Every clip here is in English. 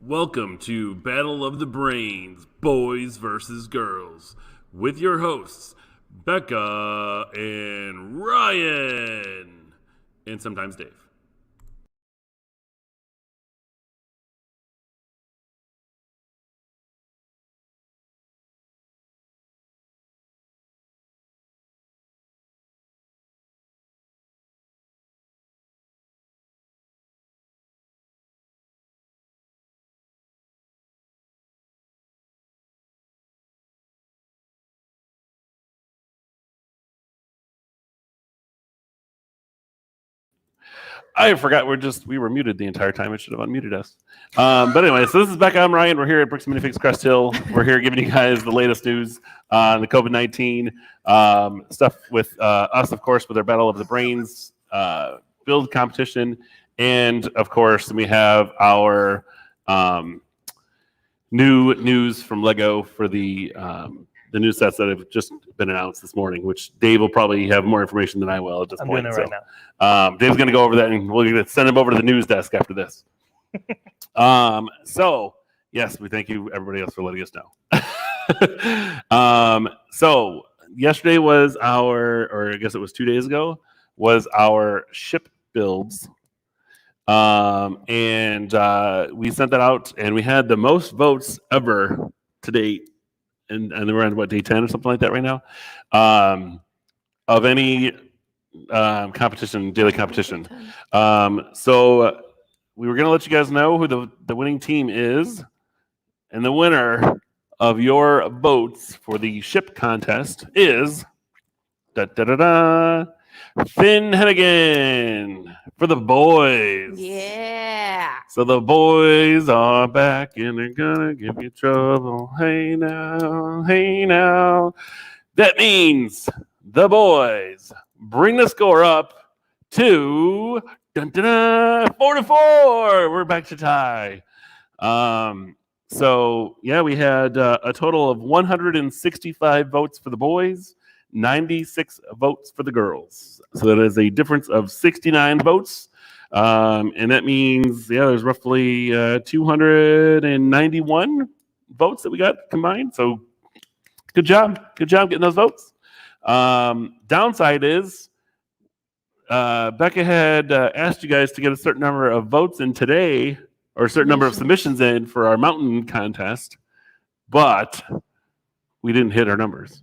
Welcome to Battle of the Brains, Boys versus Girls, with your hosts, Becca and Ryan, and sometimes Dave. I forgot we were muted the entire time. It should have unmuted us. But anyway, so this is Becca and Ryan. We're here at Bricks Minifigs Crest Hill. We're here giving you guys the latest news on the COVID-19 stuff with us, of course, with our Battle of the Brains build competition. And of course, we have our new news from Lego for the new sets that have just been announced this morning, which Dave will probably have more information than I will at this point. I'm doing it right now. Dave's going to go over that, and we're going to send him over to the news desk after this. So, yes, we thank you, everybody else, for letting us know. So, yesterday was or I guess it was 2 days ago, was our ship builds. And we sent that out, and we had the most votes ever to date. And we're on, day 10 or something like that right now, of any daily competition. So we were going to let you guys know who the winning team is, and the winner of your votes for the ship contest is Finn Hennigan for the boys. Yeah. So the boys are back and they're gonna give you trouble. Hey now, hey now. That means the boys bring the score up to 4-4. We're back to tie. So yeah, we had a total of 165 votes for the boys, 96 votes for the girls. So that is a difference of 69 votes. And that means, there's roughly 291 votes that we got combined. So good job getting those votes. Downside is Becca had asked you guys to get a certain number of votes in today, or a certain number of submissions in for our mountain contest, but we didn't hit our numbers.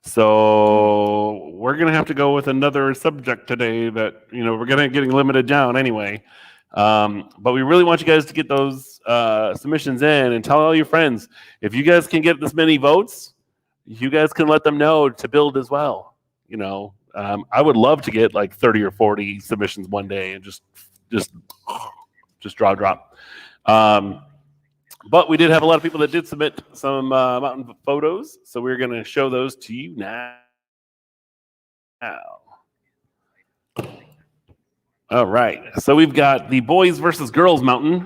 So we're going to have to go with another subject today that, we're going to getting limited down anyway. But we really want you guys to get those submissions in and tell all your friends. If you guys can get this many votes, you guys can let them know to build as well. I would love to get like 30 or 40 submissions one day and just drop. But we did have a lot of people that did submit some mountain photos, so we're going to show those to you now. All right, so we've got the boys versus girls mountain.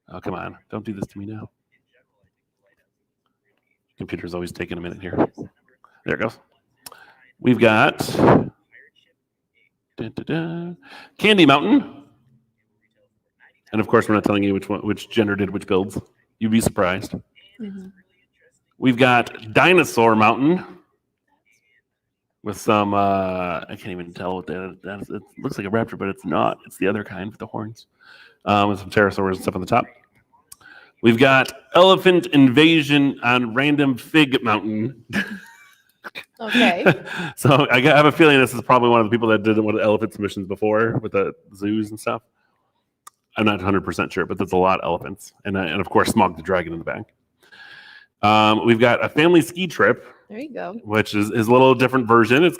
Oh, come on. Don't do this to me now. Computer's always taking a minute here. There it goes. We've got Candy Mountain. And of course, we're not telling you which gender did which builds. You'd be surprised. Mm-hmm. We've got Dinosaur Mountain with some, I can't even tell what that is. It looks like a raptor, but it's not. It's the other kind with the horns, with some pterosaurs and stuff on the top. We've got Elephant Invasion on Random Fig Mountain. Okay. So I have a feeling this is probably one of the people that did one of the elephant submissions before with the zoos and stuff. I'm not 100% sure, but there's a lot of elephants. And of course, Smog the Dragon in the back. We've got a family ski trip. There you go. Which is a little different version. It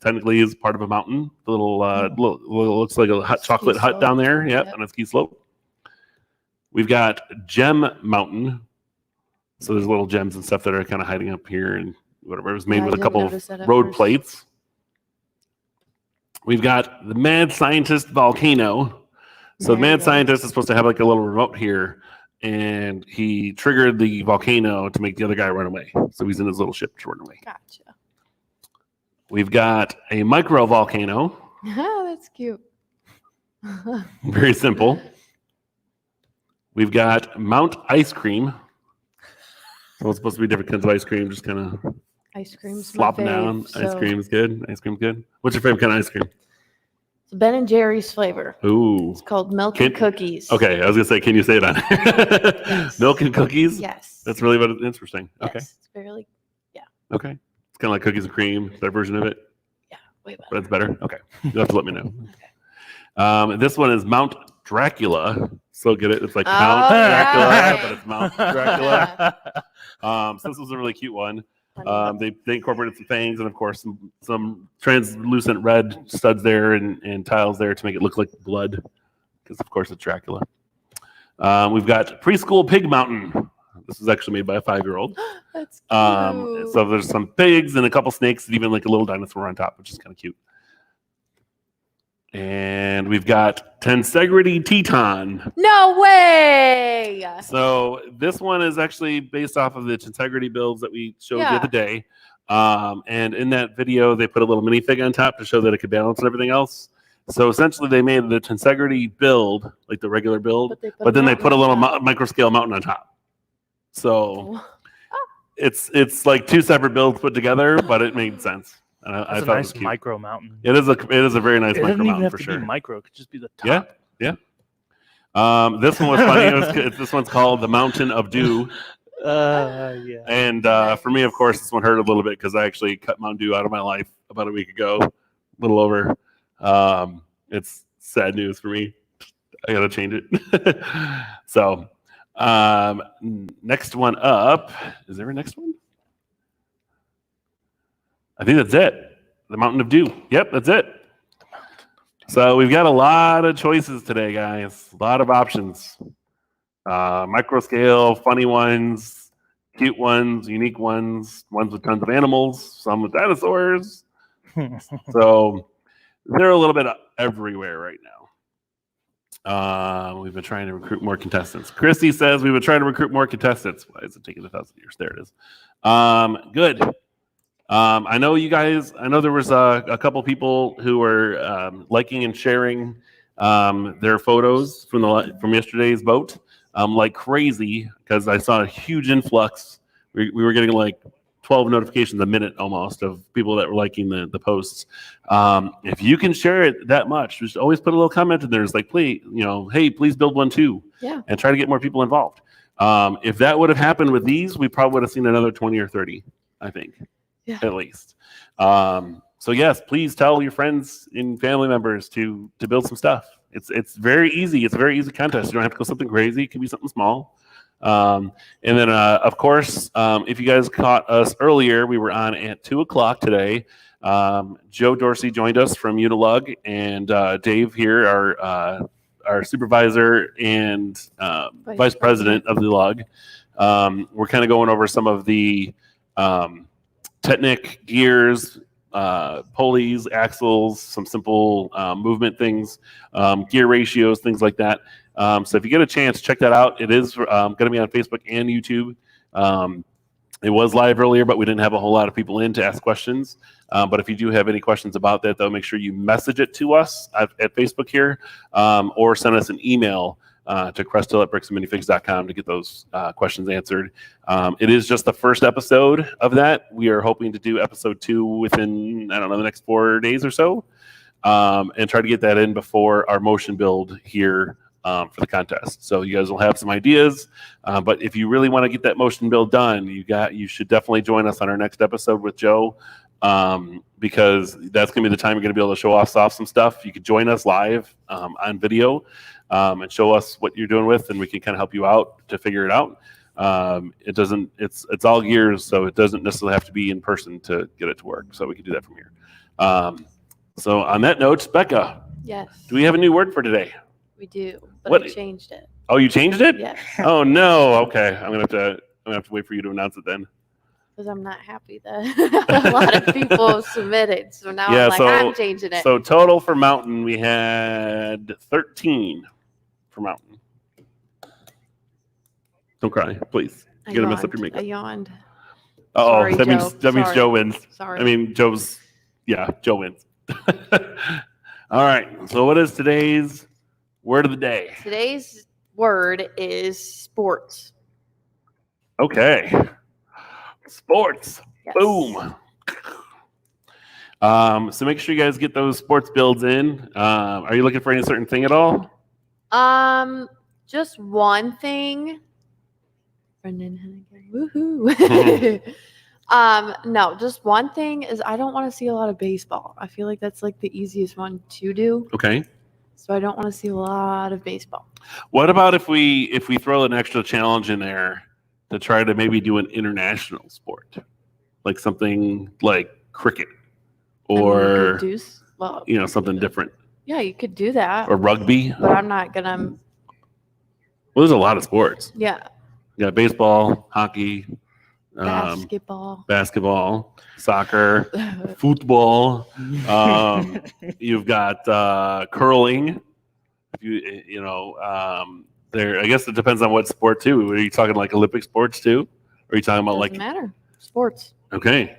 technically is part of a mountain. A little looks like a hot chocolate hut down there. Yep, on a ski slope. We've got Gem Mountain. So there's little gems and stuff that are kind of hiding up here and whatever. It was made with a couple of road plates. We've got the Mad Scientist Volcano. So the Mad Scientist is supposed to have like a little remote here, and he triggered the volcano to make the other guy run away. So he's in his little ship to run away. Gotcha. We've got a micro volcano. Oh, that's cute. Very simple. We've got Mount Ice Cream. So it's supposed to be different kinds of ice cream, just kind of Ice cream's slopping my fave, down. so Ice cream is good. Ice cream's good. What's your favorite kind of ice cream? It's Ben and Jerry's flavor. Ooh. It's called Milk and Cookies. Okay, I was gonna say, can you say it on? Yes. Milk and cookies. Yes. That's really what interesting. Yes. Okay. It's very, Okay. It's kind of like cookies and cream. Their version of it. way better. But it's better. Okay. You'll have to let me know. This one is Mount Dracula. So get it? It's like Count Dracula, yeah. but it's Mount Dracula. So this was a really cute one. They incorporated some fangs and, of course, some translucent red studs there and tiles there to make it look like blood, because, of course, it's Dracula. We've got Preschool Pig Mountain. This is actually made by a 5-year-old. That's cute. So there's some pigs and a couple snakes and even like a little dinosaur on top, which is kind of cute. And we've got Tensegrity Teton. No way! So this one is actually based off of the Tensegrity builds that we showed the Yeah. other day. And in that video, they put a little minifig on top to show that it could balance and everything else. So essentially, they made the Tensegrity build, like the regular build, but then they put a little micro scale mountain on top. So it's like two separate builds put together, but it made sense. I It's a thought nice it was cute. micro mountain. It is a very nice It micro doesn't even mountain have for to sure. be micro. It could just be the top. Yeah. This one was funny. This one's called the Mountain of Dew. Yeah. And for me, of course, this one hurt a little bit because I actually cut Mountain Dew out of my life about a week ago, a little over. It's sad news for me. I got to change it. So next one up. Is there a next one? I think that's it. The Mountain of Dew. Yep, that's it. So we've got a lot of choices today, guys. A lot of options. Micro scale, funny ones, cute ones, unique ones, ones with tons of animals, some with dinosaurs. So they're a little bit everywhere right now. We've been trying to recruit more contestants. Christy says we've been trying to recruit more contestants. Why is it taking 1,000 years? There it is. Good. I know you guys. I know there was a couple people who were liking and sharing their photos from yesterday's vote like crazy, because I saw a huge influx. We were getting like 12 notifications a minute almost of people that were liking the posts. If you can share it that much, just always put a little comment in there. It's like, please, hey, please build one too, and try to get more people involved. If that would have happened with these, we probably would have seen another 20 or 30, I think. At least. So yes, please tell your friends and family members to build some stuff. It's very easy. It's a very easy contest. You don't have to go something crazy. It can be something small. And then of course, if you guys caught us earlier, we were on at 2:00 today. Joe Dorsey joined us from Unilug, and Dave here, our supervisor and vice president of the lug. We're kind of going over some of the Technic gears, pulleys, axles, some simple movement things, gear ratios, things like that. So if you get a chance, check that out. It is going to be on Facebook and YouTube. It was live earlier, but we didn't have a whole lot of people in to ask questions. But if you do have any questions about that, though, make sure you message it to us at Facebook here, or send us an email to cresthill@bricksandminifigs.com to get those questions answered. It is just the first episode of that. We are hoping to do episode 2 within, the next 4 days or so, and try to get that in before our motion build here for the contest. So you guys will have some ideas, but if you really want to get that motion build done, you should definitely join us on our next episode with Joe, because that's going to be the time you're going to be able to show off some stuff. You could join us live on video and show us what you're doing with, and we can kind of help you out to figure it out. It's all gears, so it doesn't necessarily have to be in person to get it to work. So we can do that from here. So on that note, Becca, Yes. do we have a new word for today? We do, but What? I changed it. Oh, you changed it? Yes. Oh no. Okay, I'm gonna have to wait for you to announce it then. Because I'm not happy that a lot of people submitted. So now I'm changing it. So total for mountain, we had 13 for mountain. Don't cry, please. You're gonna mess up your I makeup. yawned. Oh, Sorry, that means Joe. Joe wins. Sorry. I mean, Joe wins. All right. So what is today's word of the day? Today's word is sports. Okay. Sports. Yes. Boom. So make sure you guys get those sports builds in. Are you looking for any certain thing at all? Just one thing. Brendan Hennigan. Woohoo. No, just one thing is I don't want to see a lot of baseball. I feel like that's like the easiest one to do. Okay. So I don't want to see a lot of baseball. What about if we throw an extra challenge in there to try to maybe do an international sport, like something like cricket, or something different, Yeah, you could do that. or rugby. But I'm not gonna. Well, there's a lot of sports. Yeah. You got baseball, hockey, basketball, soccer, football. You've got curling. There. I guess it depends on what sport too. Are you talking like Olympic sports too? Or are you talking about Doesn't matter. Sports. Okay.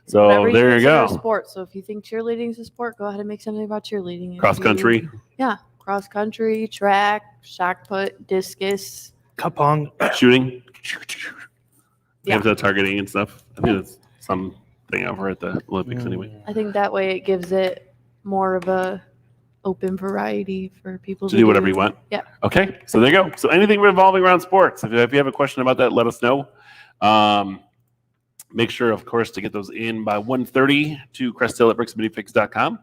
So Whatever there you consider go. a sport. So if you think cheerleading is a sport, go ahead and make something about cheerleading. Cross country. Cross country, track, shot put, discus, Kapong. Shooting. Yeah. Have the targeting and stuff. I think that's something over at the Olympics anyway. I think that way it gives it more of a open variety for people To do whatever you want. Yeah. Okay, so there you go. So anything revolving around sports. If you have a question about that, let us know. Make sure, of course, to get those in by 1:30 to cresthill@bricksandminifix.com.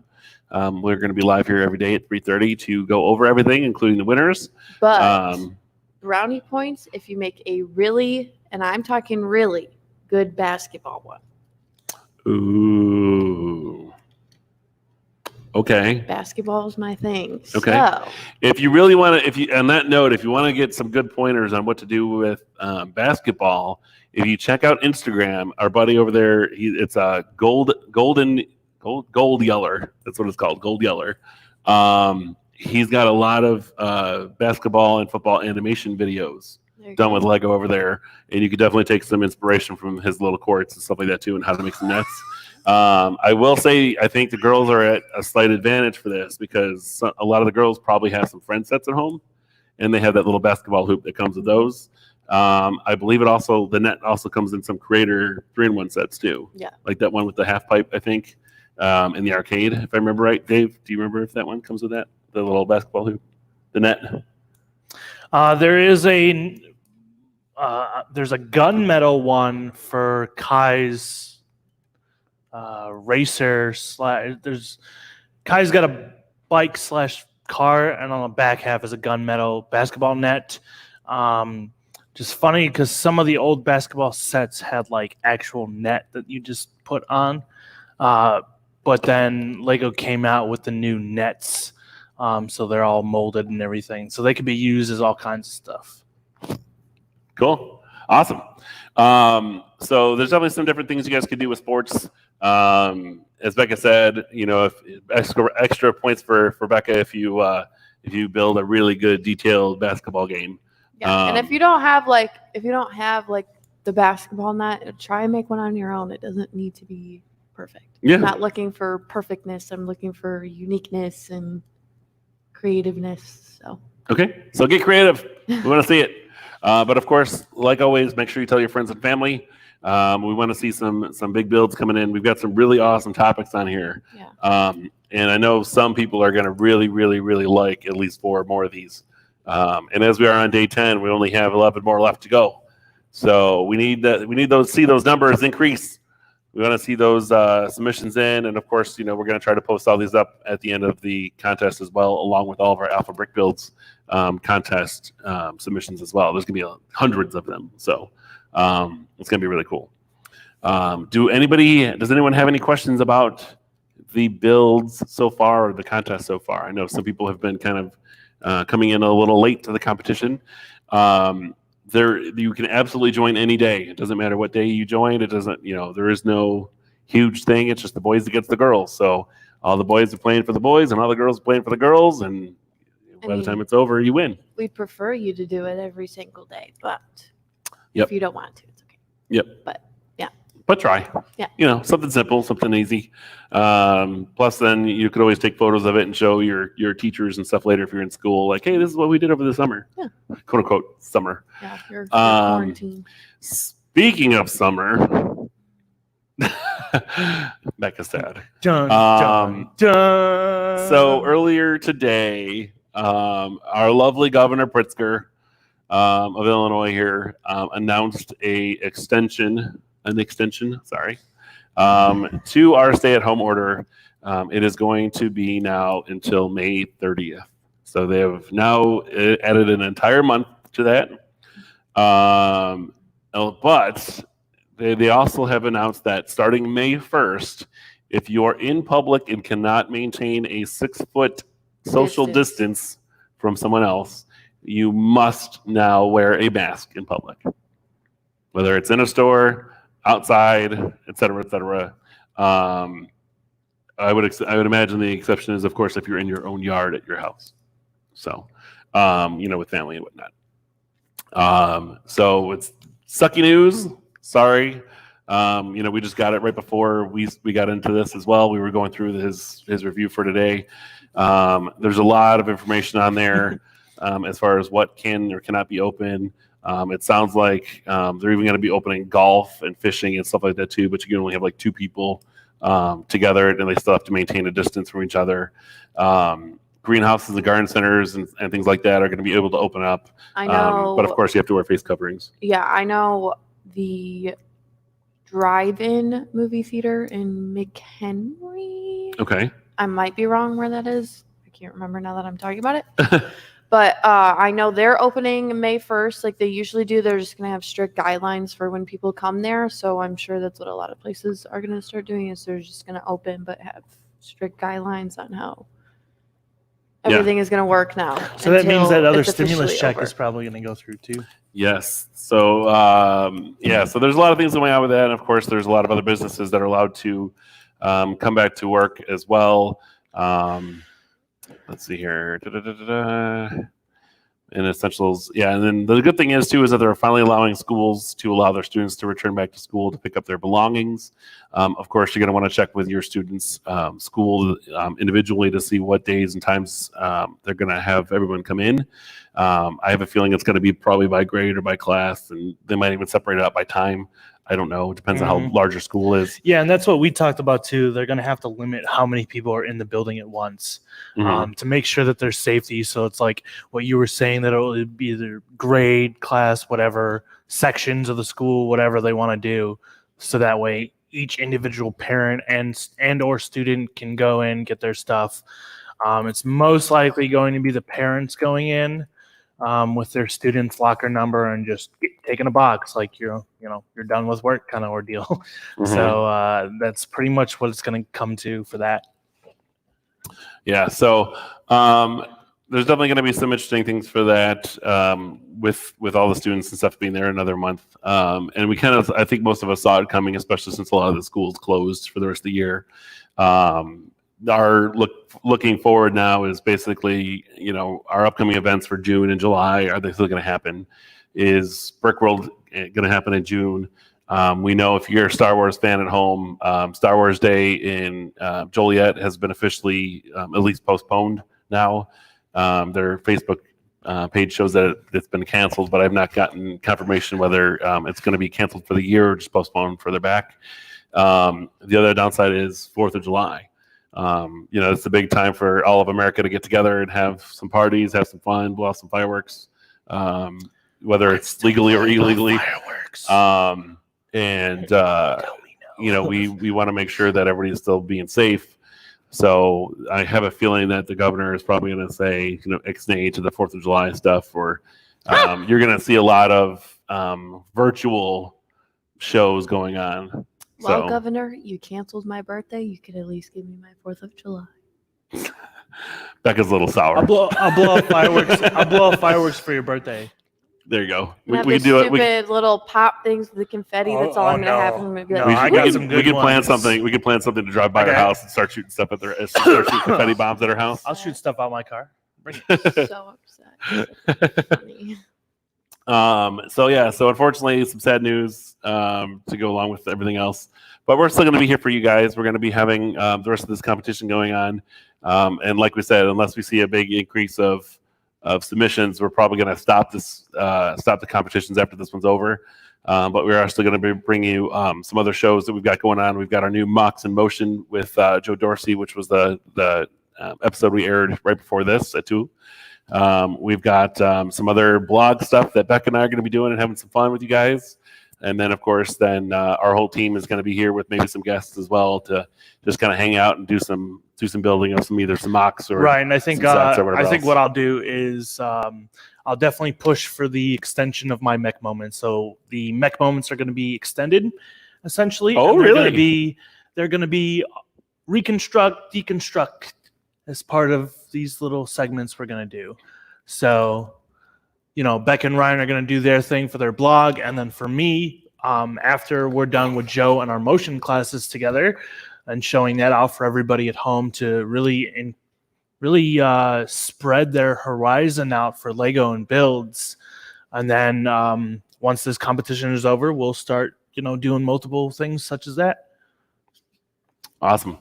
We're going to be live here every day at 3:30 to go over everything, including the winners. But brownie points if you make a really, and I'm talking really, good basketball one. Ooh. Okay. Basketball is my thing. Okay. So, If you really want to, on that note, if you want to get some good pointers on what to do with basketball, if you check out Instagram, our buddy over there, it's a Gold Yeller. That's what it's called, Gold Yeller. He's got a lot of basketball and football animation videos done with Lego over there, and you could definitely take some inspiration from his little courts and stuff like that too, and how to make some nets. I will say, I think the girls are at a slight advantage for this because a lot of the girls probably have some friend sets at home, and they have that little basketball hoop that comes with those. I believe the net also comes in some Creator 3-in-1 sets too. Yeah. Like that one with the half pipe, I think, in the arcade, if I remember right. Dave, do you remember if that one comes with that? The little basketball hoop, the net? There's a gunmetal one for Kai's racer Kai's got a bike / car, and on the back half is a gunmetal basketball net. Just funny because some of the old basketball sets had like actual net that you just put on, but then Lego came out with the new nets, so they're all molded and everything, so they could be used as all kinds of stuff. Cool. Awesome. So there's definitely some different things you guys could do with sports. As Becca said, if extra points for Becca if you build a really good detailed basketball game. Yeah, and if you don't have the basketball net, try and make one on your own. It doesn't need to be perfect. Yeah. I'm not looking for perfectness. I'm looking for uniqueness and creativeness. So. Okay, so get creative. We want to see it. But of course, like always, make sure you tell your friends and family. We want to see some big builds coming in. We've got some really awesome topics on here. Yeah. And I know some people are going to really, really, really like at least 4 more of these. And as we are on day 10, we only have 11 more left to go. So we need to see those numbers increase. We want to see those submissions in, and of course, we're going to try to post all these up at the end of the contest as well, along with all of our Alpha Brick Builds contest submissions as well. There's going to be hundreds of them, so it's going to be really cool. Does anyone have any questions about the builds so far or the contest so far? I know some people have been kind of coming in a little late to the competition. You can absolutely join any day. It doesn't matter what day you join. It doesn't, there is no huge thing. It's just the boys against the girls. So all the boys are playing for the boys and all the girls are playing for the girls. And by the time it's over, you win. We prefer you to do it every single day, but Yep. if you don't want to, it's okay. Yep. But try. Yeah. Something simple, something easy. Plus, then you could always take photos of it and show your teachers and stuff later if you're in school. Like, hey, this is what we did over the summer. Yeah. quote unquote summer. Yeah, you're Um, quarantine. Speaking of summer, Becca's sad. Dun, Um, dun, dun. So earlier today, our lovely Governor Pritzker of Illinois here announced an extension, to our stay-at-home order. It is going to be now until May 30th. So they have now added an entire month to that. But they also have announced that starting May 1st, if you are in public and cannot maintain a 6-foot social distance from someone else, you must now wear a mask in public, whether it's in a store, outside, et cetera, et cetera. I would imagine the exception is, of course, if you're in your own yard at your house. So, with family and whatnot. So it's sucky news. Sorry. We just got it right before we got into this as well. We were going through his review for today. There's a lot of information on there as far as what can or cannot be open. It sounds like they're even going to be opening golf and fishing and stuff like that too, but you can only have like 2 people together, and they still have to maintain a distance from each other. Greenhouses and garden centers and things like that are going to be able to open up. I know. But of course, you have to wear face coverings. Yeah, I know the drive-in movie theater in McHenry. Okay. I might be wrong where that is. I can't remember now that I'm talking about it. But I know they're opening May 1st like they usually do. They're just going to have strict guidelines for when people come there. So I'm sure that's what a lot of places are going to start doing is they're just going to open but have strict guidelines on how everything is going to work now. So that means that other it's stimulus officially check over. is probably going to go through too. Yes. So, so there's a lot of things going on with that. And of course, there's a lot of other businesses that are allowed to come back to work as well. Let's see here. And essentials. Yeah. And then the good thing is, too, is that they're finally allowing schools to allow their students to return back to school to pick up their belongings. Of course, you're going to want to check with your students' school individually to see what days and times they're going to have everyone come in. I have a feeling it's going to be probably by grade or by class, and they might even separate it out by time. I don't know. It depends on how large your school is. Yeah, and that's what we talked about too. They're going to have to limit how many people are in the building at once to make sure that there's safety. So it's like what you were saying, that it would be either grade, class, whatever, sections of the school, whatever they want to do. So that way each individual parent and or student can go in, get their stuff. It's most likely going to be the parents going in with their student's locker number and just taking a box like you're done with work kind of ordeal. So that's pretty much what it's going to come to for that. Yeah. So there's definitely going to be some interesting things for that with all the students and stuff being there another month. And we I think most of us saw it coming, especially since a lot of the schools closed for the rest of the year. Our looking forward now is basically, our upcoming events for June and July. Are they still going to happen? Is Brick World going to happen in June? We know if you're a Star Wars fan at home, Star Wars Day in Joliet has been officially at least postponed now. Their Facebook page shows that it's been canceled, but I've not gotten confirmation whether it's going to be canceled for the year or just postponed further back. The other downside is 4th of July. It's the big time for all of America to get together and have some parties, have some fun, blow off some fireworks, whether it's legally or illegally. Fireworks. We want to make sure that everybody's still being safe. So I have a feeling that the governor is probably going to say, ixnay to the 4th of July stuff, or you're going to see a lot of virtual shows going on. Well, Governor, you canceled my birthday. You could at least give me my 4th of July. Becca's a little sour. I'll blow off fireworks. I'll blow off fireworks for your birthday. There you go. We can do it. Stupid little pop things with the confetti. That's all I'm gonna have. I'm gonna be like, we could plan something. We could plan something to drive by our house and start shooting stuff at start shooting confetti bombs at our house. I'll shoot stuff out my car. Bring it. So upset. Funny. So unfortunately, some sad news to go along with everything else. But we're still going to be here for you guys. We're going to be having the rest of this competition going on. And like we said, unless we see a big increase of submissions. We're probably going to stop the competitions after this one's over. But we are still going to be bringing you some other shows that we've got going on. We've got our new Mocks in Motion with Joe Dorsey, which was the episode we aired right before this at 2. We've got some other blog stuff that Becca and I are going to be doing and having some fun with you guys. And then, of course, our whole team is going to be here with maybe some guests as well to just kind of hang out and do some building of either some mocks or right. And I think else. what I'll do is I'll definitely push for the extension of my mech moments. So the mech moments are going to be extended, essentially. Oh, really? They're going to be reconstruct, deconstruct as part of these little segments we're going to do. So, Becca and Ryan are going to do their thing for their blog. And then for me, after we're done with Joe and our motion classes together and showing that out for everybody at home to really spread their horizon out for Lego and builds. And then once this competition is over, we'll start, doing multiple things such as that. Awesome.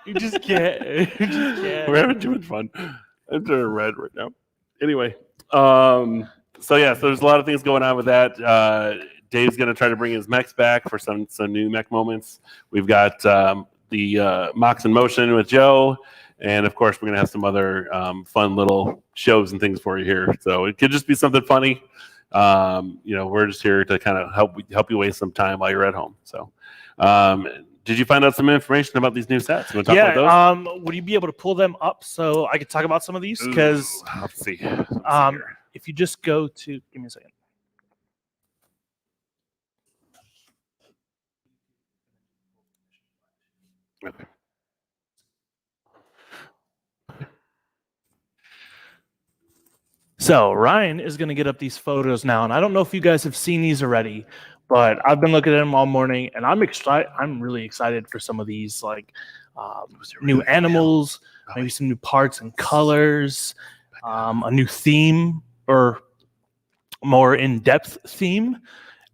You just can't. We're having too much fun. I'm turning red right now. Anyway, so there's a lot of things going on with that. Dave's going to try to bring his mechs back for some new mech moments. We've got the Mocks in Motion with Joe, and of course we're going to have some other fun little shows and things for you here. So it could just be something funny. We're just here to kind of help you waste some time while you're at home. So. Did you find out some information about these new sets? You want to talk about those? Would you be able to pull them up so I could talk about some of these? Because let's see. If you just go to, give me a second. Okay. So Ryan is going to get up these photos now, and I don't know if you guys have seen these already. But I've been looking at them all morning, and I'm excited. I'm really excited for some of these, like new animals, maybe some new parts and colors, a new theme or more in-depth theme,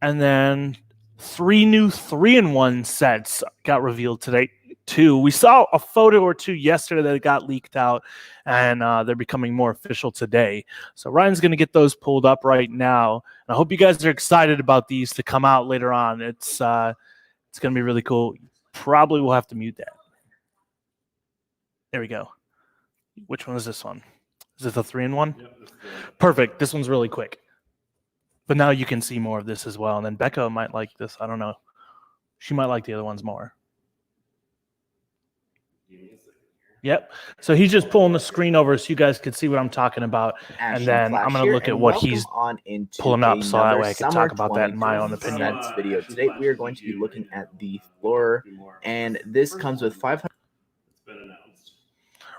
and then 3 new 3-in-1 sets got revealed today too. We saw a photo or two yesterday that got leaked out, and they're becoming more official today. So Ryan's going to get those pulled up right now. And I hope you guys are excited about these to come out later on. It's going to be really cool. Probably will have to mute that. There we go. Which one is this one? Is it the 3-in-1? Yep, perfect. This one's really quick. But now you can see more of this as well. And then Becca might like this. I don't know. She might like the other ones more. Yep. So he's just pulling the screen over so you guys can see what I'm talking about. And then I'm going to look at what he's pulling up so that way I can talk about that in my own opinion. Video. Today we are going to be looking at the Explorer, and this comes with 500.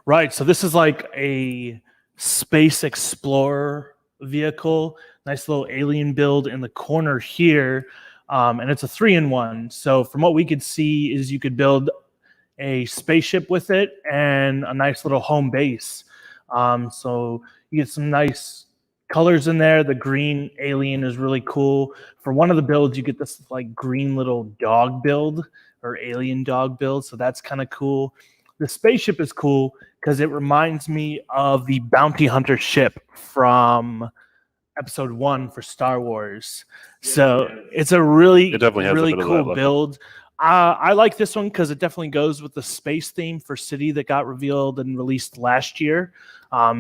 Right. So this is like a space explorer vehicle. Nice little alien build in the corner here. And it's a 3-in-1. So from what we could see is you could build a spaceship with it and a nice little home base. So you get some nice colors in there. The green alien is really cool. For one of the builds, you get this like green little dog build or alien dog build. So that's kind of cool. The spaceship is cool because it reminds me of the bounty hunter ship from episode 1 for Star Wars. So it's a really cool build. I like this one because it definitely goes with the space theme for City that got revealed and released last year.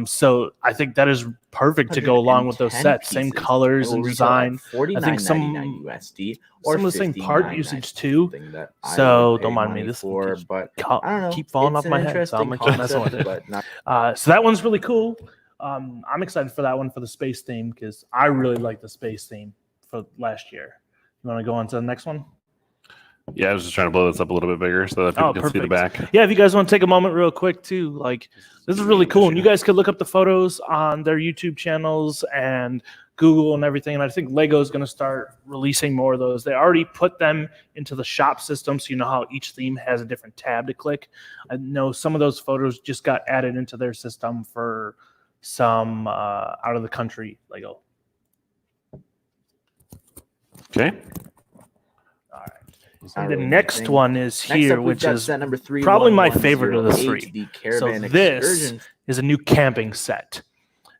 So I think that is perfect to go along with those sets. Same colors and design. I think some USD of the same part usage too. So don't mind me. This for, but keep falling off my head, so I'm gonna keep messing with it. So that one's really cool. I'm excited for that one for the space theme because I really like the space theme for last year. You want to go on to the next one? Yeah, I was just trying to blow this up a little bit bigger so that people can see the back. Yeah, if you guys want to take a moment real quick too, like this is really cool. And you guys could look up the photos on their YouTube channels and Google and everything. And I think Lego is going to start releasing more of those. They already put them into the shop system, so you know how each theme has a different tab to click. I know some of those photos just got added into their system for some out of the country Lego. Okay. All right. It's not And the really my next thing. one is Next here, up, we've which got is set number probably my favorite of the 3108, three. The Caravan this Excursion. is a new camping set.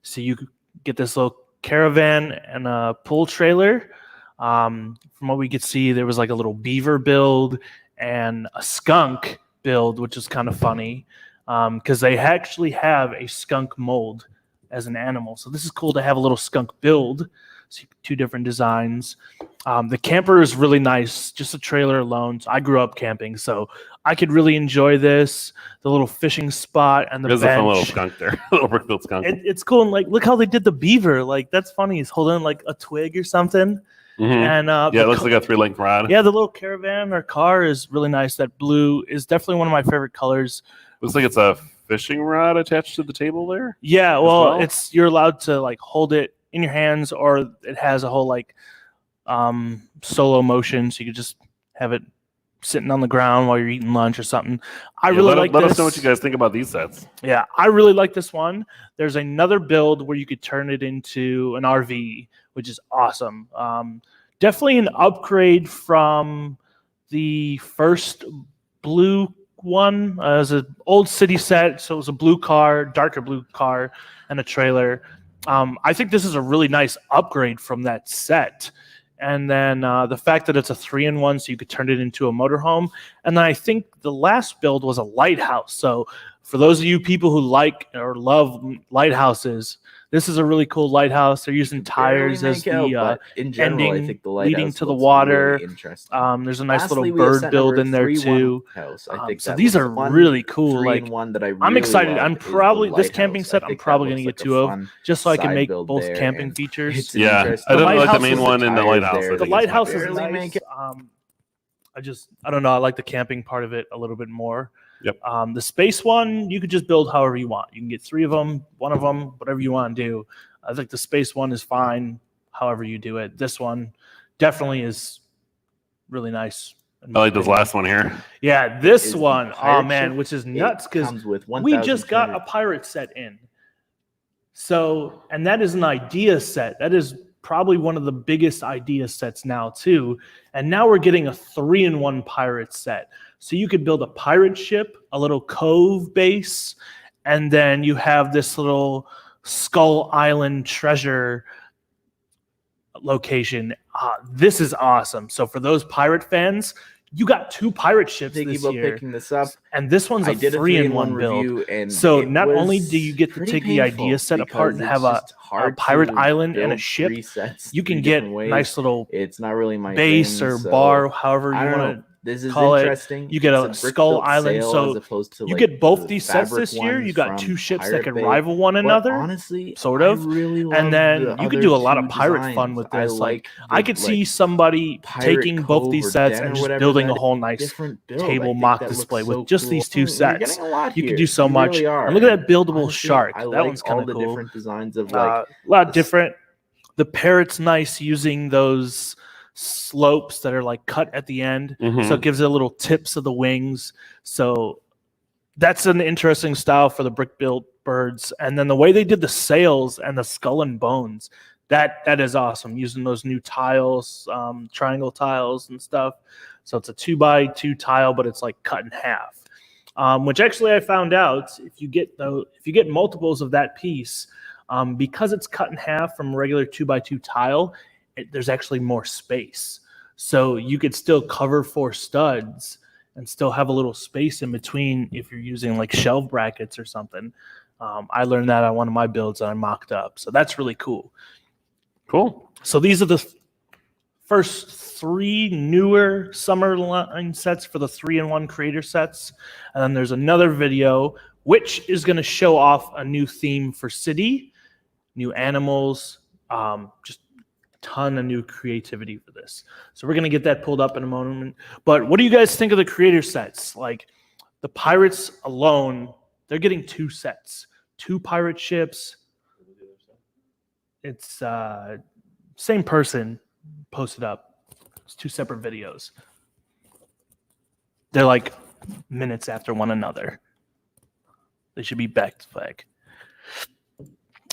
So you get this little caravan and a pull trailer. From what we could see, there was like a little beaver build and a skunk build, which is kind of funny because they actually have a skunk mold as an animal. So this is cool to have a little skunk build. So 2 different designs. The camper is really nice, just a trailer alone. So I grew up camping, so I could really enjoy this. The little fishing spot and the There's a fun little bench. skunk there. Little brick-built skunk. It's cool, and like look how they did the beaver. Like that's funny. He's holding like a twig or something. Mhm. And Yeah, it looks like a 3-length rod. yeah, the little caravan or car is really nice. That blue is definitely one of my favorite colors. Looks like it's a fishing rod attached to the table there. Yeah, well, well? it's you're allowed to like hold it in your hands, or it has a whole like solo motion, so you could just have it sitting on the ground while you're eating lunch or something. I Yeah, really let like this. us know what you guys think about these sets. Yeah, I really like this one. There's another build where you could turn it into an RV, which is awesome. Definitely an upgrade from the first blue one. It was an old city set, so it was a blue car, darker blue car, and a trailer. I think this is a really nice upgrade from that set. And then the fact that it's a 3-in-1, so you could turn it into a motorhome. And then I think the last build was a lighthouse. So for those of you people who like or love lighthouses, this is a really cool lighthouse. They're using tires as the in general, I ending think the leading lighthouse to the looks water. really interesting. There's a nice Lastly, little we have bird set build number in there 31 too. House. I think So that these was are one really cool. Like 3-in-1 that I I'm really excited. loved I'm is the probably this camping lighthouse. set. I I'm think that probably looks gonna get like a 2 of, fun just so I can side make build both there, camping and features. it's an Yeah, interesting- I don't like lighthouse the main is one the in the tires lighthouse. there. I The think it's lighthouse better. is barely nice. make it. I don't know. I like the camping part of it a little bit more. Yep. The space one, you could just build however you want. You can get 3 of them, 1 of them, whatever you want to do. I think the space one is fine, however you do it. This one definitely is really nice. I like this last one here. Yeah, this Is the one, oh pirate man, ship. which is It nuts because comes with we just got a 1,200 pirate set in. So, and that is an idea set. That is probably one of the biggest idea sets now too. And now we're getting a 3-in-1 pirate set. So you could build a pirate ship, a little cove base, and then you have this little Skull Island treasure location. This is awesome. So for those pirate fans, you got 2 pirate ships Thank you this for year. picking this up. And this one's I a did a 3-in-1 build. review, and So it not only was do you get to pretty take the idea painful set apart and because have it's a just hard pirate to island and a build ship, 3 sets you can 3 get different ways. nice little It's not really my base thing, or so bar, however I you don't want know. to. This is call it. interesting. You get It's a brick Skull built Island, sail so as opposed to you like get both the these sets fabric this year. ones You got from 2 ships that Pirate could Bay. rival one But another. honestly, sort I of. really love And then the you could other do a lot of 2 pirate fun designs. with I this. Like the, I could see somebody Pirate taking both Cove these or sets Den and or just whatever building a that whole nice different build. I table think mock that looks display so with just cool. these 2 You're sets. getting a lot You here. could do so You much. really are. And look at And that buildable honestly, shark. I That like one's kind all of the cool. different designs of like A lot of different. The parrot's nice using those slopes that are like cut at the end, Mhm. so it gives it a little tips of the wings. So that's an interesting style for the brick built birds. And then the way they did the sails and the skull and bones, that is awesome. Using those new tiles, triangle tiles and stuff. So it's a 2x2 tile, but it's like cut in half. Which actually I found out if you get multiples of that piece, because it's cut in half from a regular 2x2 tile, there's actually more space. So you could still cover 4 studs and still have a little space in between if you're using like shelf brackets or something. I learned that on one of my builds that I mocked up. So that's really cool. Cool. So these are the first 3 newer summer line sets for the 3-in-1 creator sets. And then there's another video which is going to show off a new theme for city, new animals, just a ton of new creativity for this. So we're going to get that pulled up in a moment. But what do you guys think of the creator sets? Like the pirates alone, they're getting 2 sets, 2 pirate ships. It's same person posted up. It's 2 separate videos. They're like minutes after one another. They should be back to back.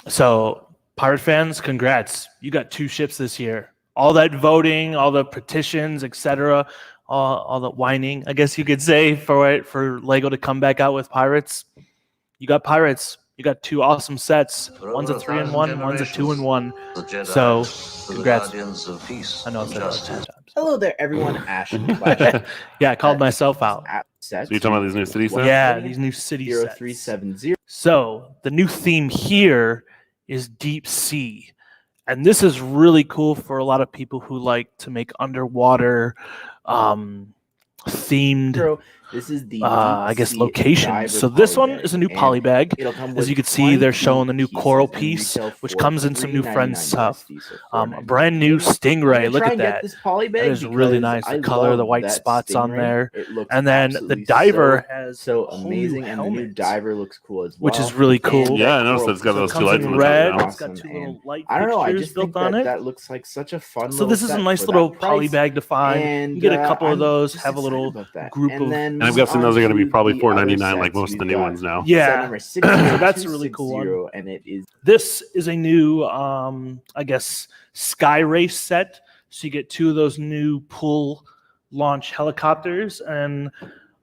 So, pirate fans, congrats. You got 2 ships this year. All that voting, all the petitions, etc. all the whining, I guess you could say, for Lego to come back out with Pirates. You got Pirates. You got 2 awesome sets. One's a 3-in-1, one's a 2-in-1. So, congrats. I know I said that 2 times. Hello there, everyone. Ashton Flash. Yeah, I called myself out. So you're talking about these new city sets? Yeah, these new city sets. 0370. So the new theme here is deep sea. And this is really cool for a lot of people who like to make underwater themed This is the I guess locations. So this one is a new poly bag. As you can see, they're showing the new coral piece, which comes in some new Friends stuff. A brand new Stingray. Look at that. That is really nice. The color, the white spots on there. And then the diver has so amazing, and the new diver looks cool as well, which is really cool. Yeah, I noticed that it's got those 2 lights in on red. it. It's got 2 little light I don't know. I fixtures just think built on it. that looks like such a fun. So this is a nice little poly bag to find. And, you get a couple of those. just Have a little excited group and of. then And I'm guessing those are going to be probably the other $4.99 like sets, most of the we've new got ones now. set Yeah, number that's a really cool one. 6260, and it is This is a new, I guess, Sky Race set. So you get 2 of those new pool launch helicopters and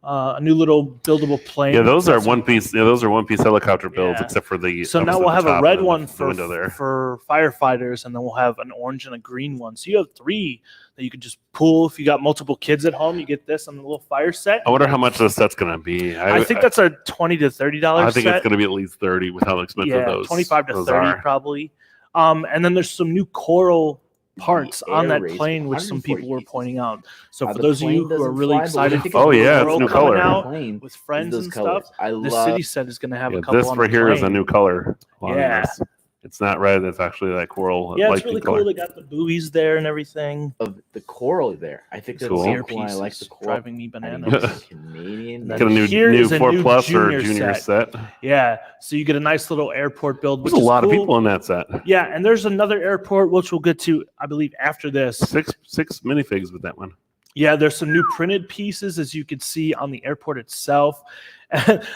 a new little buildable plane. Yeah, those are one piece. Yeah, those are one-piece helicopter builds, Yeah. except for the. So now obviously we'll the have a top red and one the window there. for firefighters, and then we'll have an orange and a green one. So you have 3 that you could just pool. If you got multiple kids at home, you get this on the little fire set. I wonder how much this set's going to be. I think that's a $20 to $30 I think set. it's going to be at least 30 with how expensive Yeah, those. 25 to those 30 are. probably. And then there's some new coral parts The on Air that Race plane, which 140 some people were pieces. pointing out. So for the those of you plane who are doesn't really fly, but excited I think for Oh, yeah, it's coral new coming color. out Plane with friends those and colors. stuff, I this love city set is going to have Yeah, a couple this on right the here is a plane. new color. on Yeah. this. It's not red. It's actually that coral. Yeah, light it's really pink cool. color. They got the buoys there and everything. of the coral there. I think that's Cool. so Ear cool. I like the pieces coral. driving me I think bananas. that's Canadian. And Got then a new here is a 4 new Plus or junior junior set. Yeah, so you get a nice little airport build. There's Which a is lot of cool. people in that set. Yeah, and there's another airport which we'll get to, I believe, after this. Six minifigs with that one. Yeah, there's some new printed pieces, as you can see on the airport itself.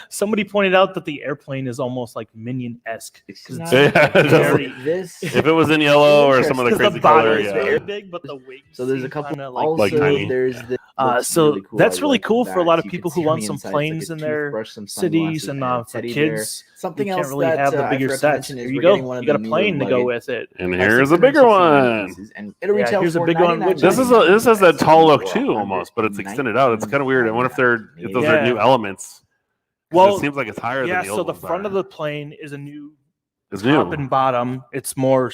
Somebody pointed out that the airplane is almost like Minion-esque. It's 'cause not Yeah, it very- like this. If it was in yellow or some other Because crazy the body color, is yeah. very big, but the wings So there's a seem couple. kinda like Also, like tiny. there's the. So really cool. that's I really like cool the for a lot back. of You people can who see want on the some inside, it's planes like in a their toothbrush, some cities, sunglasses, and a for teddy bear. kids, Something you else can't really that have the I bigger forgot to sets. mention There is you we're go. getting one of You got a the plane to newer go luggage. with it. And Has here's a different bigger dimensions one. pieces, and it'll Yeah, retail here's a for big one, which This $99.99. has that tall look Or too, almost, but it's extended out. It's kind of weird. I wonder if if those Yeah. are new elements. 'Cause Well, it seems like it's higher yeah, than the old so the ones front are. of the plane is a new It's top new. and bottom. It's more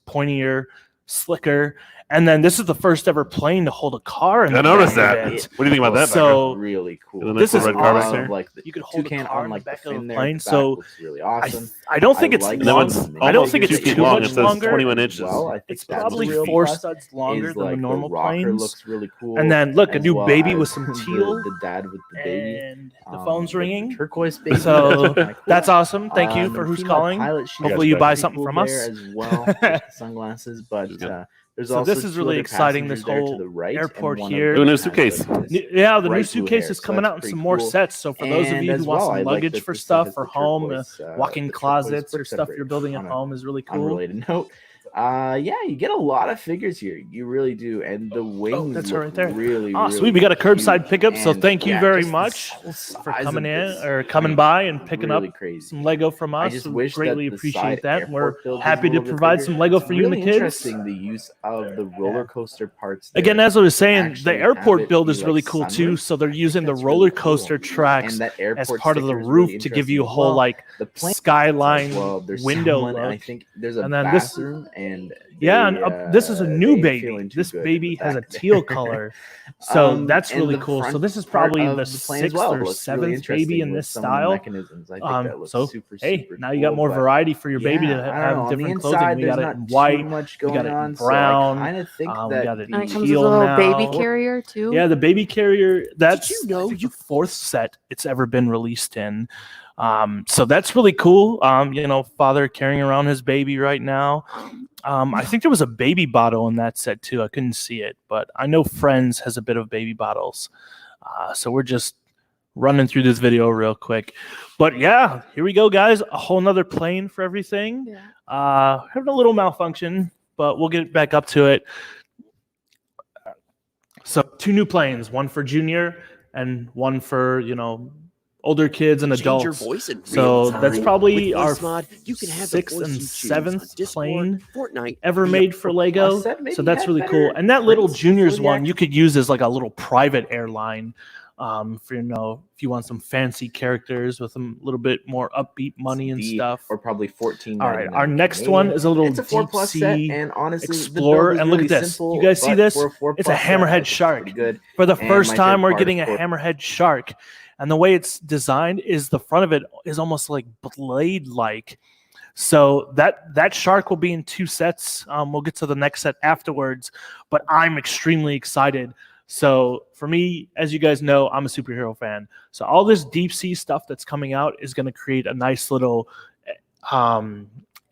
pointier, slicker. And then this is the first ever plane to hold a car in I the noticed back that. of it. What do you think about that? So- Becca? really cool. And the This nice is little red carpet awesome. there. Like the You could hold a toucan car on in the like the back of the fin there. plane, The back so looks really awesome. I don't think I it's like And that long. one's I don't almost think it's 2 feet too long. much It says longer. 21 inches. Well, I think It's that's probably a real 4 plus. studs longer Is, than like, the normal rocker planes. looks really cool. And then look, a as new well baby as with some teal the dad with the baby. and the phone's Like the ringing. turquoise baby. So That's kinda cool. that's awesome. Thank you And for the who's female calling. pilot, she's Hopefully you buy pretty something cool from there us. as well. With the sunglasses, but She's good. there's So also this is 2 really other exciting, this passengers there to whole the right, and airport one of here. them Ooh, new has, suitcase. like, this Yeah, the new bright blue suitcase hair, is so coming that's out in pretty some more cool. sets. So for those of And you who as want well, some I like luggage that for this stuff stuff has for the home, turquoise, walk-in the turquoise closets or foot stuff you're separator. building at On a home is really cool. Unrelated note. Yeah, you get a lot of figures here. You really do, and the wings that's look right there. really, Oh, really sweet. We got a curbside huge. pickup, so And, thank you yeah, very just the much whole for size coming of in this or coming plane by is and picking really up crazy. some Lego from I us. just We wish greatly that the appreciate side that. And we're airport build was happy a to little bit provide bigger. some Lego It's for you and really the kids. interesting the use of the roller coaster parts. Again, there. as I was saying, the Actually have airport it build be is like really cool too. sunroof. So they're using the That's roller really cool. coaster tracks And that as airport part of the sticker is roof really to give you a interesting as whole well. like The plane skyline as well. There's window someone, and I look. think there's a And then this- bathroom, and Yeah, and this is a new they baby. feeling too This good in baby the has a back there. teal color, so that's and really the cool. So front this is part probably of the plane as 6th well or looks really 7th baby interesting in with this some of the style. mechanisms. I think that looks So super, hey, super now you got cool, more but variety for your baby to I don't have know. On the different inside, clothing. We there's got it not in white, too much we going got it in on, brown, so I kind of think we that got it And it in comes with a teal little now. baby carrier too. Yeah, the baby carrier. That's Did you know the 4th set it's ever been released in. So that's really cool. Father carrying around his baby right now. I think there was a baby bottle in that set too. I couldn't see it, but I know Friends has a bit of baby bottles. So we're just running through this video real quick. But yeah, here we go, guys. A whole nother plane for everything. Yeah. Having a little malfunction, but we'll get back up to it. So 2 new planes, one for junior and one for older kids and Change adults. your voice in So real that's time. probably With our voice mod, you can have the 6th voice and you choose on 7th Discord, plane Fortnite, ever VR. made for Lego. said maybe So that's had really better cool. And that little prints juniors before the one you could use as like a little private airline for if you want some fancy characters with a little bit more upbeat money and stuff. Or probably 14. All right, our next one is a little It's a 4 deep plus set, sea and honestly, explorer. And look at this. You guys see this? It's a hammerhead shark. Good. For the And first my time, favorite we're part, getting a of course- hammerhead shark. And the way it's designed is the front of it is almost like blade-like. So that shark will be in 2 sets. We'll get to the next set afterwards, but I'm extremely excited. So for me, as you guys know, I'm a superhero fan. So all this deep sea stuff that's coming out is going to create a nice little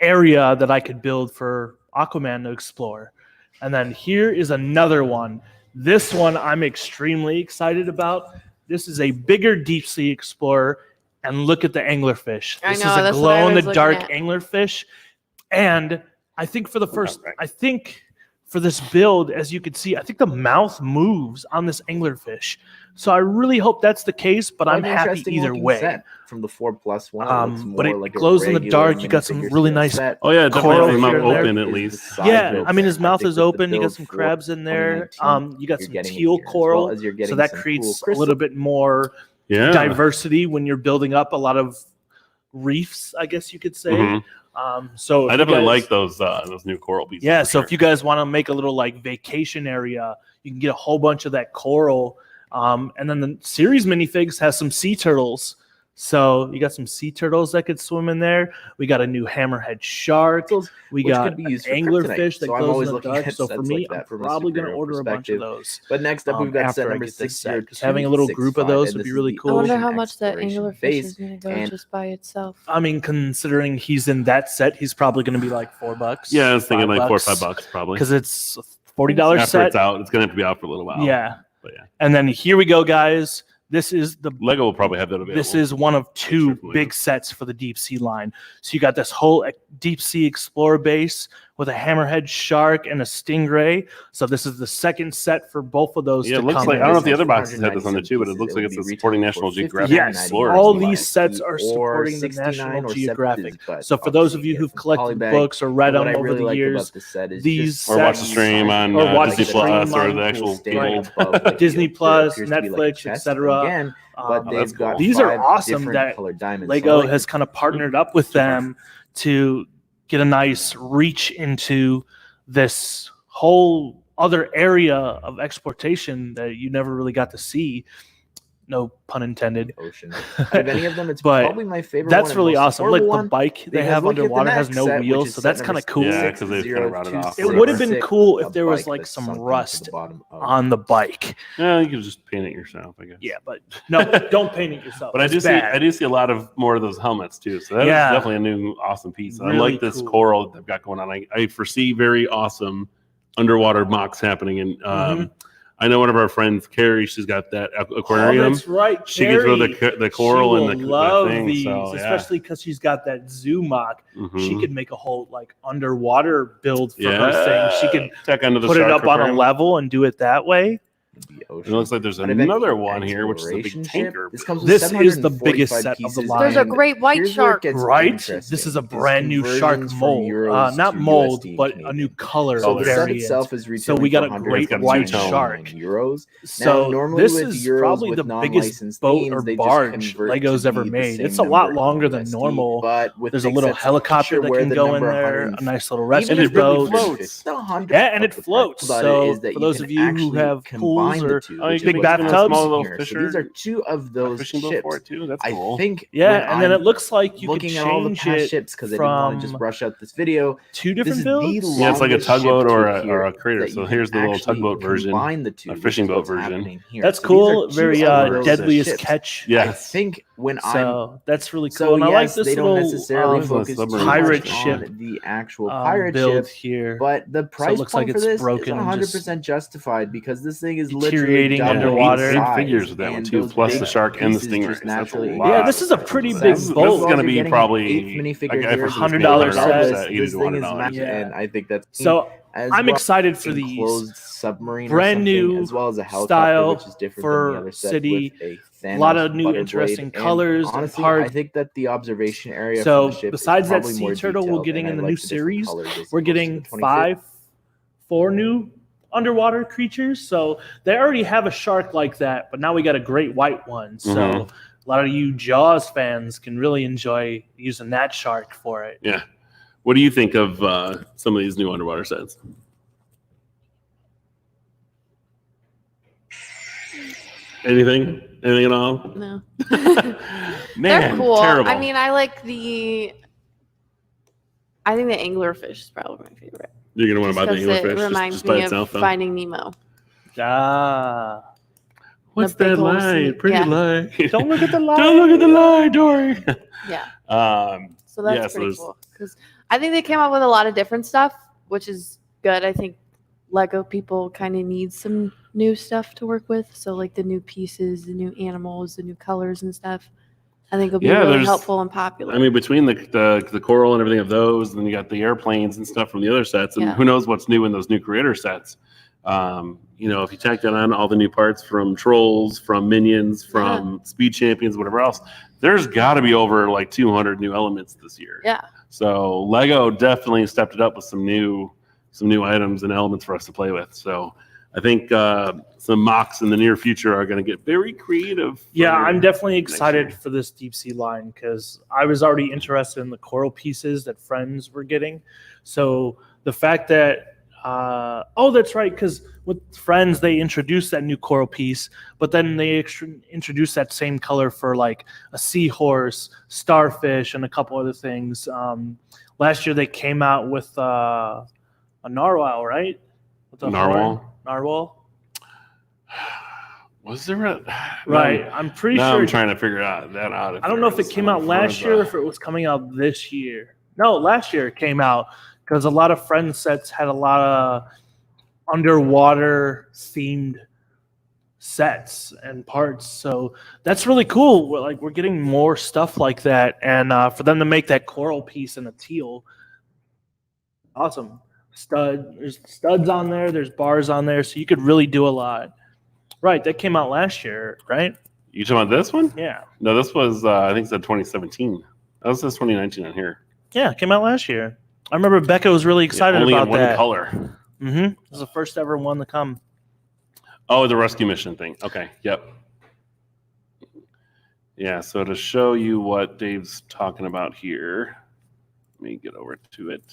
area that I could build for Aquaman to explore. And then here is another one. This one I'm extremely excited about. This is a bigger deep sea explorer. And look at the anglerfish. I This know, is a that's what I was glow-in-the-dark looking at. anglerfish. And I think for this build, as you can see, I think the mouth moves on this anglerfish. So I really hope that's the case, but I'm Quite an happy interesting either looking way. set from the 4 plus one. Looks But more it like a glows in the regular dark. You got some minifigure really scale nice set. Oh yeah, definitely Coral have the mouth here and there. open at Is least. the size Yeah, build I mean, his set. mouth think is with the open. You got build some for crabs in there. 2019, You got you're some getting it teal here, as coral. well as you're So getting that some creates cool a crystal. little bit more Yeah. diversity when you're building up a lot of reefs, I guess you could say. Mhm. So if I you definitely guys- like those new coral pieces. Yeah, for so sure. if you guys want to make a little like vacation area, you can get a whole bunch of that coral. And then the series minifigs has some sea turtles. So you got some sea turtles that could swim in there. We got a new hammerhead shark. We which got could be used for an kryptonite. anglerfish that So I'm glows always in the looking dark. at So for sets me, like that I'm from a probably going to superhero order a bunch of perspective. those. But next up, we've got after set I number get this set, 'cause 602. having a little group of those would be really cool. I wonder Ocean how much that exploration anglerfish base. is going to go And just by itself. I mean, considering he's in that set, he's probably going to be like $4. Yeah, I was thinking like $4 or $5 probably. because it's a $40 After set. it's out, it's gonna have to be out for a little while. Yeah, But yeah, and then here we go, guys. This is the Lego will probably have that available. This is one of 2 Certainly. big sets for the deep sea line. So you got this whole deep sea explorer base with a hammerhead shark and a stingray. So this is the second set for both of those. Yeah, to it looks come like in. I don't know if This the other has boxes had this on there too, but it looks like it's a pieces. It would be supporting retailed National for Geographic Yes, Explorer. all $59.99 these sets are or supporting the 69 National or Geographic. 70, but So for those of obviously you it's who've a collected polybag. books or read But them what I over really the like years, about this set is these just Or watch the sets- stream on or watch Disney the stream Plus or on the actual standing cable. above, like, Disney there Plus, appears to be, like, a Netflix, chest etc. again, but that's they've got cool. These are 5 awesome different that colored diamonds. Lego So I like has kind of partnered up with them to get a nice reach into this whole other area of exportation that you never really got to see. No pun intended. the ocean. Out of any of them, it's But probably my favorite. That's one and really most awesome. Like affordable the one, bike they because have look at the underwater has next no set, which wheels, is so set that's number kind of cool. Yeah, 'cause they've kinda routed off. It would have been 606, cool a if there was bike like that's some sunk into rust the bottom of- on the bike. Yeah, you can just paint it yourself, I guess. Yeah, but no, don't paint it yourself. But I It's do bad. see a lot of more of those helmets too. So that is Yeah. definitely a new awesome piece. I Really like this cool. coral that they've got going on. I foresee very awesome underwater mocks happening. And I know one of our friends, Carrie, she's got that aquarium. Oh, that's right. She can throw Carrie. the coral She and will the love thing. these, So, yeah. especially because she's got that zoo mock. She Mhm. could make a whole like underwater build for yeah. her thing. She could tack onto the put it shark up on a aquarium. level and do it that way. the And ocean. it looks like there's Out of any another one here, which is a big exploration ship, tanker. This comes with This is the 745 biggest set of the pieces, line. There's a and great white here's where it shark. gets Right? interesting. This is a These brand new shark conversions from mold. euros Not to mold, USD but a Canadian. new color So the set variant. itself is So retailing we got for a great 100 white two-tone shark. euros. So Now, normally this with is Euros probably with the biggest non-licensed boat themes, or they just barge convert Lego's to ever be the made. same It's a lot number longer in than USD, normal. But with There's a big little sets, I'm not helicopter sure that where can the go in number there, a 150 nice little even rescue And it if really boat. floats. the 100 Yeah, and it of the floats. part about it So is that for those can of you who actually have combine pools the or two, Oh, you which can is big what's bathtubs. awesome small little here. So fisher- these are 2 of those fishing boat ships. for it too. That's I cool. think Yeah, when and then I'm it looks like you could looking at all the change past it ships because I didn't want to just from rush out this video. 2 This different is the builds. Yeah, it's like a longest tugboat ship or to a appear cruiser. that So you here's can the little actually tugboat version, combine the two, a which fishing is boat what's version. happening here. That's So these are cool. 2 Very of those deadliest ships. catch. I Yes. think when I'm So that's really cool. so and I like this they don't little necessarily um, focus too submarine much pirate version. on ship the actual pirate build ship, here. but the price looks point like for it's this broken is and 100% justified because this thing is literally deteriorating double underwater. in Eight size, figures with that one and too, those plus big the shark and the pieces stingray. just That's a naturally lot. Yeah, this is a pretty So big This is boat. going to be You're getting probably 8 minifigure I here, foresee $100 $100 set. at $80 This to thing is $100. massive, Yeah. and I think that's So as I'm well excited for enclosed these. submarine, Brand or new something, as well as a helicopter, style which is different for than the other set, city. with a A lot Thanos of new butter interesting blade. And colors and honestly, parts. I think that the observation area So for the ship besides is that probably sea more turtle we're detailed, getting and in the I new like the different series, colors as we're opposed to getting the 25th. four new underwater creatures. So they already have a shark like that, but now we got a great white one. So Mhm. a lot of you Jaws fans can really enjoy using that shark for it. Yeah. What do you think of some of these new underwater sets? Anything? Anything at all? No. Man, They're cool. terrible. I mean, I think the anglerfish is probably my favorite. You're gonna want Just to buy the because it anglerfish reminds just by me of itself, though. Finding Nemo. Ah. What's the big that old light? snake. Pretty Yeah. light. Don't look at the light. Don't look at the light, Dory. Yeah. So Yeah, that's so pretty there's- cool. Because I think they came up with a lot of different stuff, which is good. I think Lego people kind of need some new stuff to work with. So like the new pieces, the new animals, the new colors and stuff. I think will be Yeah, really there's- helpful and popular. I mean, between the coral and everything of those, and then you got the airplanes and stuff from the other sets, and Yeah. who knows what's new in those new creator sets. If you tack that on, all the new parts from Trolls, from Minions, from Speed Champions, whatever else, there's got to be over like 200 new elements this year. Yeah. So Lego definitely stepped it up with some new items and elements for us to play with. So I think some mocks in the near future are going to get very creative. Yeah, for I'm definitely next excited year. for this deep sea line because I was already interested in the coral pieces that friends were getting. So the fact that that's right, because with friends they introduced that new coral piece, but then they introduced that same color for like a seahorse, starfish, and a couple other things. Last year they came out with a narwhal, right? With the Narwhal? Narwhal. Was there a Right. I'm pretty Now sure. I'm trying to figure that out. I don't know if it came out last year or if it was coming out this year. No, last year it came out because a lot of friend sets had a lot of underwater themed sets and parts. So that's really cool. We're getting more stuff like that, and for them to make that coral piece in a teal, awesome. There's studs on there. There's bars on there, so you could really do a lot. Right, that came out last year, right? You talking about this one? Yeah. No, this was I think it said 2017. That was 2019 on here. Yeah, it came out last year. I remember Becca was really excited only about in one that. color. Mm-hmm. It was the first ever one to come. Oh, the rescue mission thing. Okay. Yep. Yeah. So to show you what Dave's talking about here, let me get over to it.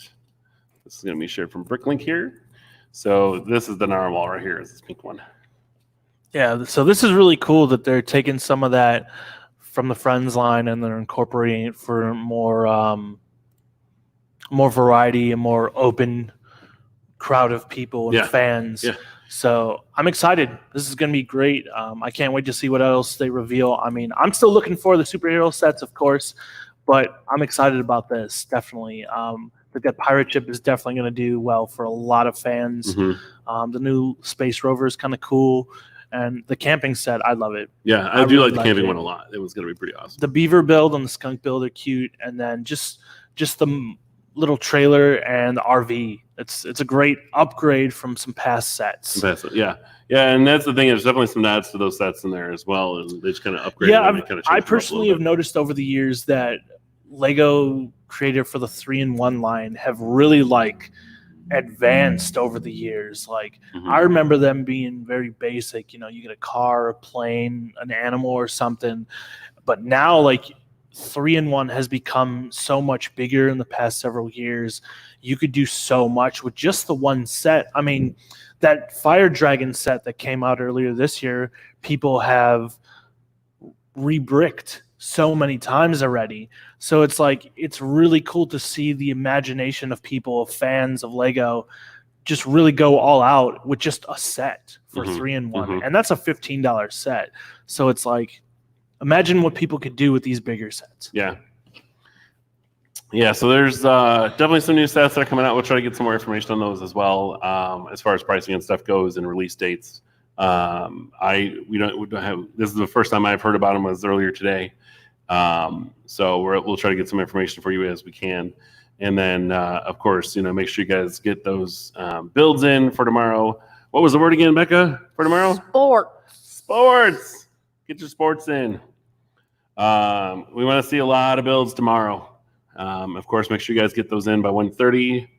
This is going to be shared from Bricklink here. So this is the narwhal right here. Is this pink one? Yeah, so this is really cool that they're taking some of that from the Friends line and they're incorporating it for more variety and more open crowd of people and fans. Yeah. So I'm excited. This is going to be great. I can't wait to see what else they reveal. I mean, I'm still looking for the superhero sets, of course, but I'm excited about this, definitely. That pirate ship is definitely going to do well for a lot of fans. Mm-hmm. The new Space Rover is kind of cool. And the camping set, I love it. Yeah, I do like the camping one a lot. It was going to be pretty awesome. The beaver build and the skunk build are cute. And then just the little trailer and the RV. It's a great upgrade from some past sets. Yeah, and that's the thing. There's definitely some nods to those sets in there as well, and they just kind of upgrade. Yeah, kind of I personally have noticed over the years that Lego created for the 3-in-1 line have really advanced over the years. I remember them being very basic. You get a car, a plane, an animal, or something. But now, 3-in-1 has become so much bigger in the past several years. You could do so much with just the one set. I mean, that Fire Dragon set that came out earlier this year, people have rebricked so many times already. So it's really cool to see the imagination of people, of fans of Lego, just really go all out with just a set for 3-in-1. And that's a $15 set. So it's imagine what people could do with these bigger sets. Yeah, so there's definitely some new sets that are coming out. We'll try to get some more information on those as well, as far as pricing and stuff goes and release dates. We don't have. This is the first time I've heard about them. Was earlier today, so we'll try to get some information for you as we can, and then of course make sure you guys get those builds in for tomorrow. What was the word again, Becca, for tomorrow? Sports. Get your sports in. We want to see a lot of builds tomorrow. Of course, make sure you guys get those in by 1:30.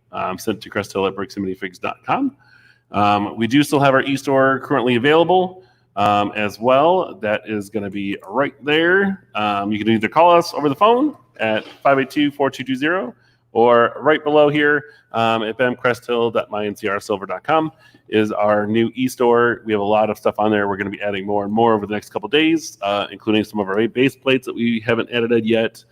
Sent to cresthill@bricksandminifigs.com. We do still have our e-store currently available as well. That is going to be right there. You can either call us over the phone at 582-4220 or right below here at bmcresthill.myncrsilver.com is our new e-store. We have a lot of stuff on there. We're going to be adding more and more over the next couple of days, including some of our base plates that we haven't edited yet.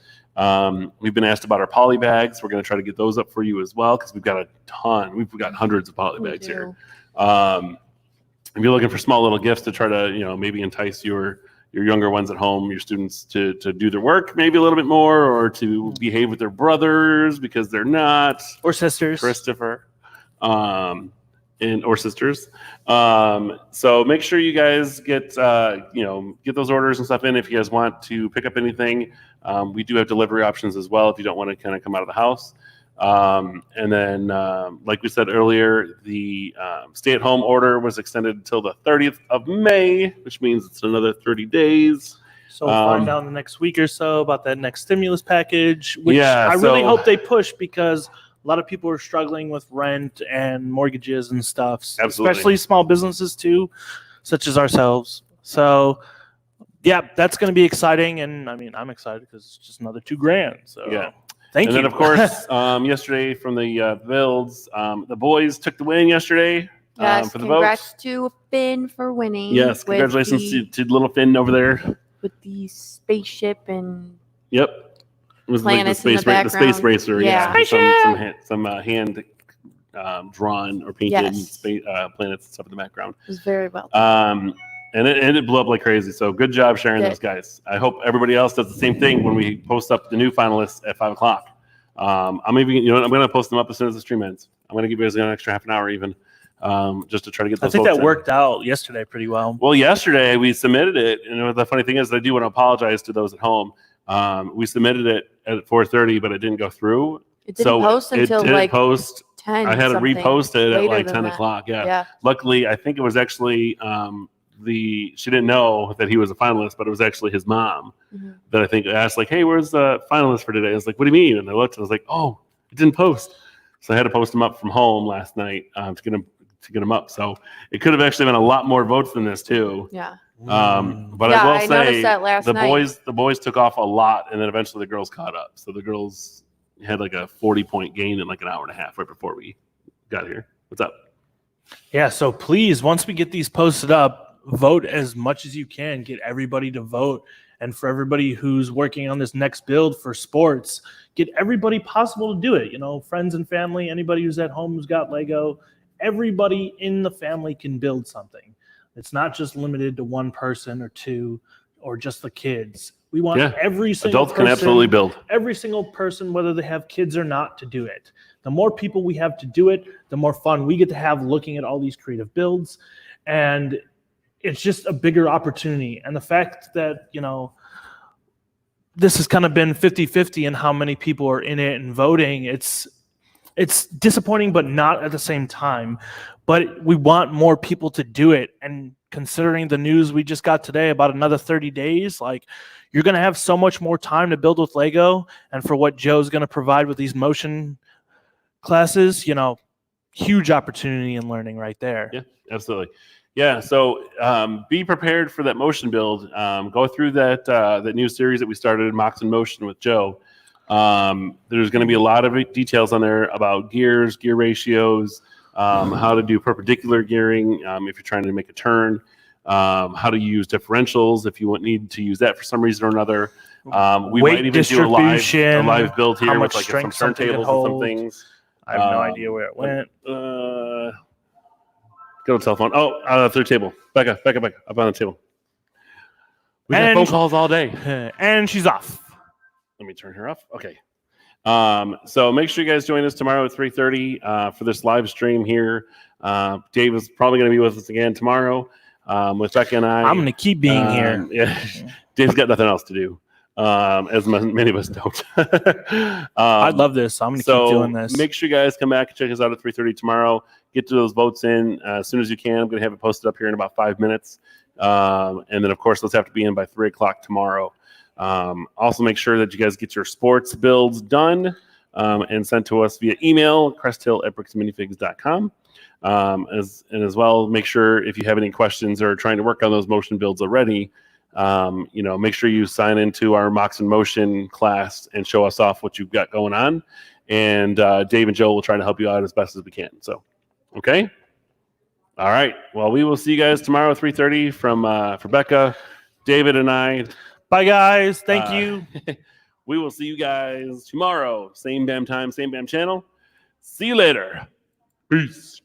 We've been asked about our poly bags. We're going to try to get those up for you as well because we've got a ton. We've got hundreds of poly bags here. If you're looking for small little gifts to try to, maybe entice your younger ones at home, your students to do their work maybe a little bit more, or to behave with their brothers because they're not, or sisters, Christopher, or sisters. So make sure you guys get those orders and stuff in if you guys want to pick up anything. We do have delivery options as well if you don't want to kind of come out of the house. And then, like we said earlier, the stay-at-home order was extended until the 30th of May, which means it's another 30 days. So we'll find out in the next week or so about that next stimulus package, which I really hope they push because a lot of people are struggling with rent and mortgages and stuff, Absolutely. Especially small businesses too, such as ourselves. So, yeah, that's going to be exciting. And, I'm excited because it's just another $2,000. So, yeah. Thank you. And then, of course, yesterday from the builds, the boys took the win yesterday Yes, for the congrats votes. to Finn for winning. Yes, congratulations to little Finn over there. With the spaceship and Yep. It was like the planets in the space background. racer. Yeah. Some hand drawn or painted space, planets and stuff in the background. it was very well. And it blew up like crazy. So good job sharing those guys. I hope everybody else does the same thing when we post up the new finalists at 5:00. I'm going to post them up as soon as the stream ends. I'm going to give you guys an extra half an hour even, just to try to get those. I think votes that worked out yesterday pretty well. Well, yesterday we submitted it, and the funny thing is, I do want to apologize to those at home. We submitted it at 4:30, but it didn't go through. It didn't post until like 10. I had to repost it at like 10 that. o'clock. Yeah. Luckily, I think it was actually she didn't know that he was a finalist, but it was actually his mom that I think asked, like, "Hey, where's the finalist for today?" I was like, "What do you mean?" And I looked, and I was like, "Oh, it didn't post." So I had to post him up from home last night to get him up. So it could have actually been a lot more votes than this too. Yeah. But I will say noticed that last night. the boys took off a lot, and then eventually the girls caught up. So the girls had like a 40-point gain in like an hour and a half right before we got here. What's up? Yeah, so please, once we get these posted up, vote as much as you can. Get everybody to vote. And for everybody who's working on this next build for sports, get everybody possible to do it. Friends and family, anybody who's at home who's got Lego, everybody in the family can build something. It's not just limited to one person or two or just the kids. We want every single adults can absolutely build. Every single person, whether they have kids or not, to do it. The more people we have to do it, the more fun we get to have looking at all these creative builds. And it's just a bigger opportunity. And the fact that, this has kind of been 50-50 in how many people are in it and voting, it's disappointing, but not at the same time. But we want more people to do it. And considering the news we just got today about another 30 days, like, you're going to have so much more time to build with Lego. And for what Joe's going to provide with these motion classes, huge opportunity in learning right there. Yeah, absolutely. Yeah, so be prepared for that motion build. Go through that new series that we started, Mox in Motion with Joe. There's going to be a lot of details on there about gears, gear ratios, how to do perpendicular gearing if you're trying to make a turn, how to use differentials if you need to use that for some reason or another. We might even do a live build here with like some turntables and some things. I have no idea where it went. Go to telephone. Oh, third table. Becca, up on the table. We got phone calls all day. And she's off. Let me turn her off. Okay. So make sure you guys join us tomorrow at 3:30 for this live stream here. Dave is probably going to be with us again tomorrow with Becca and I. I'm going to keep being here. Yeah. Dave's got nothing else to do. as many of us don't. I love this. I'm going to keep doing this. Make sure you guys come back and check us out at 3:30 tomorrow. Get to those votes in as soon as you can. I'm going to have it posted up here in about 5 minutes. And then, of course, those have to be in by 3 o'clock tomorrow. Also, make sure that you guys get your sports builds done and sent to us via email, cresthill@bricksminifigs.com. As well, make sure if you have any questions or trying to work on those motion builds already, make sure you sign into our Mox in Motion class and show us off what you've got going on. And Dave and Joe will try to help you out as best as we can. So, okay. All right. Well, we will see you guys tomorrow at 3:30 for Becca, David, and I. Bye, guys. Thank you. We will see you guys tomorrow. Same BAM time, same BAM channel. See you later. Peace.